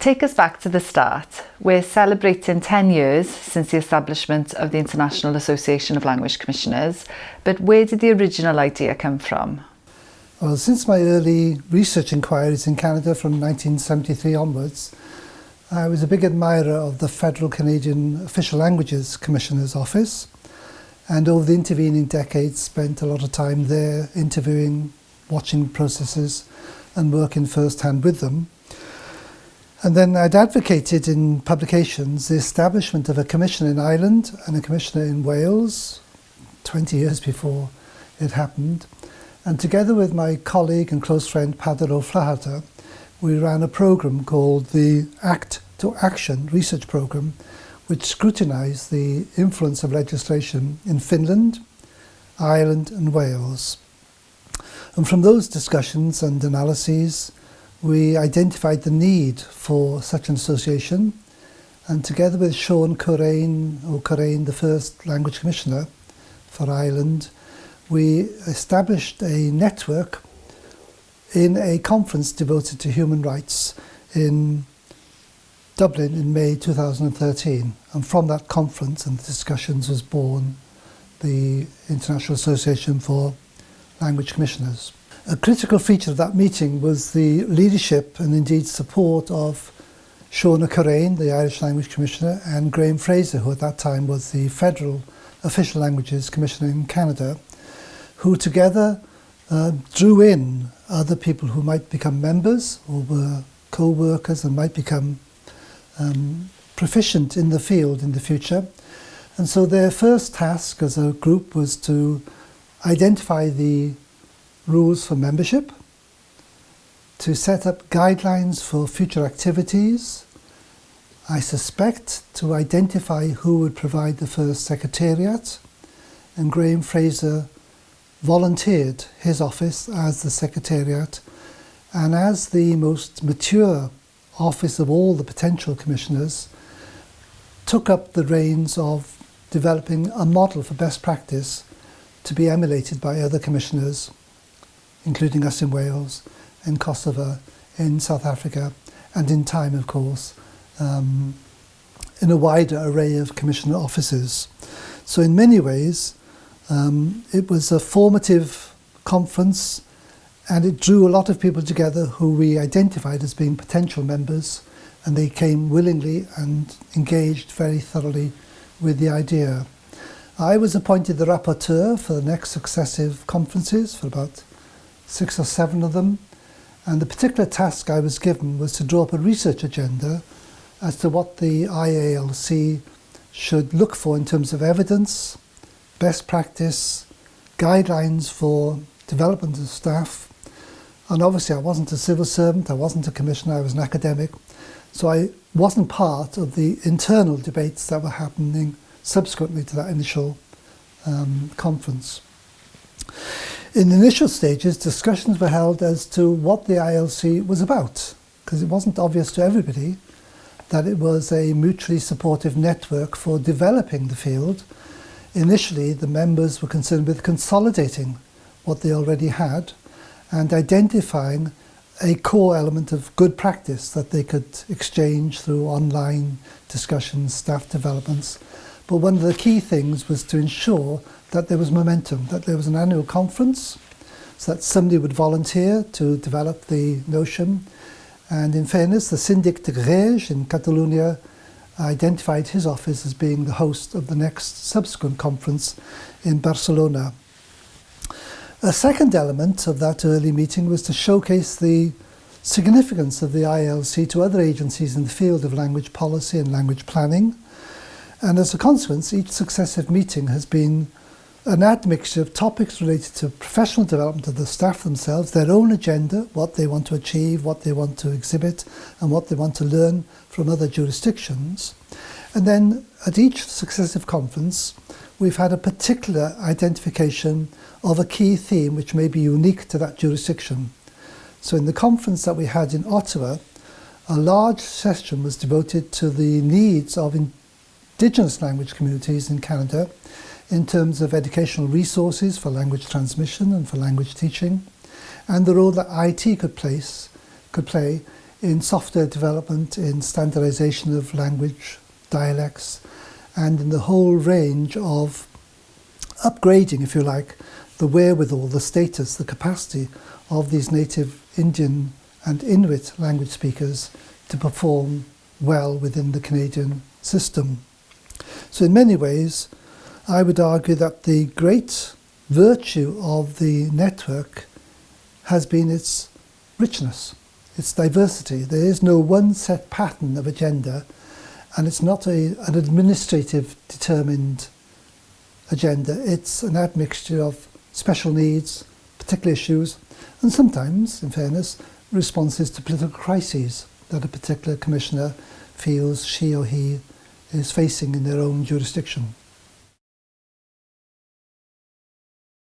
Take us back to the start. We're celebrating 10 years since the establishment of the International Association of Language Commissioners, but where did the original idea come from? Well, since my early research inquiries in Canada from 1973 onwards, I was a big admirer of the Federal Canadian Official Languages Commissioner's Office, and over the intervening decades spent a lot of time there interviewing, watching processes and working first-hand with them. And then I'd advocated in publications the establishment of a commissioner in Ireland and a commissioner in Wales 20 years before it happened. And together with my colleague and close friend Padar O'Flaherty, we ran a programme called the Act to Action research programme, which scrutinised the influence of legislation in Finland, Ireland and Wales. And from those discussions and analyses, we identified the need for such an association, and together with Sean O'Currain, the first language commissioner for Ireland, we established a network in a conference devoted to human rights in Dublin in May 2013. And from that conference and the discussions was born the International Association for Language Commissioners. A critical feature of that meeting was the leadership and indeed support of Sean O'Currain, the Irish Language Commissioner, and Graham Fraser, who at that time was the Federal Official Languages Commissioner in Canada, who together drew in other people who might become members or were co-workers and might become proficient in the field in the future. And so their first task as a group was to identify the rules for membership, to set up guidelines for future activities, I suspect to identify who would provide the first secretariat, and Graham Fraser volunteered his office as the secretariat, and as the most mature office of all the potential commissioners, took up the reins of developing a model for best practice to be emulated by other commissioners, including us in Wales, in Kosovo, in South Africa, and in time, of course, in a wider array of commissioner offices. So in many ways, it was a formative conference, and it drew a lot of people together who we identified as being potential members, and they came willingly and engaged very thoroughly with the idea. I was appointed the rapporteur for the next successive conferences, for about 6 or 7 of them, and the particular task I was given was to draw up a research agenda as to what the IALC should look for in terms of evidence, best practice, guidelines for development of staff. And obviously I wasn't a civil servant, I wasn't a commissioner, I was an academic, so I wasn't part of the internal debates that were happening subsequently to that initial conference. In the initial stages, discussions were held as to what the IALC was about, because it wasn't obvious to everybody that it was a mutually supportive network for developing the field. Initially, the members were concerned with consolidating what they already had and identifying a core element of good practice that they could exchange through online discussions, staff developments. But one of the key things was to ensure that there was momentum, that there was an annual conference, so that somebody would volunteer to develop the notion. And in fairness, the Syndic de Grège in Catalonia identified his office as being the host of the next subsequent conference in Barcelona. A second element of that early meeting was to showcase the significance of the IALC to other agencies in the field of language policy and language planning. And as a consequence, each successive meeting has been an admixture of topics related to professional development of the staff themselves, their own agenda, what they want to achieve, what they want to exhibit, and what they want to learn from other jurisdictions. And then at each successive conference, we've had a particular identification of a key theme which may be unique to that jurisdiction. So in the conference that we had in Ottawa, a large session was devoted to the needs of Indigenous language communities in Canada in terms of educational resources for language transmission and for language teaching, and the role that IT could play in software development, in standardization of language, dialects, and in the whole range of upgrading, if you like, the wherewithal, the status, the capacity of these native Indian and Inuit language speakers to perform well within the Canadian system. So in many ways, I would argue that the great virtue of the network has been its richness, its diversity. There is no one set pattern of agenda, and it's not an administrative determined agenda. It's an admixture of special needs, particular issues, and sometimes, in fairness, responses to political crises that a particular commissioner feels she or he is facing in their own jurisdiction.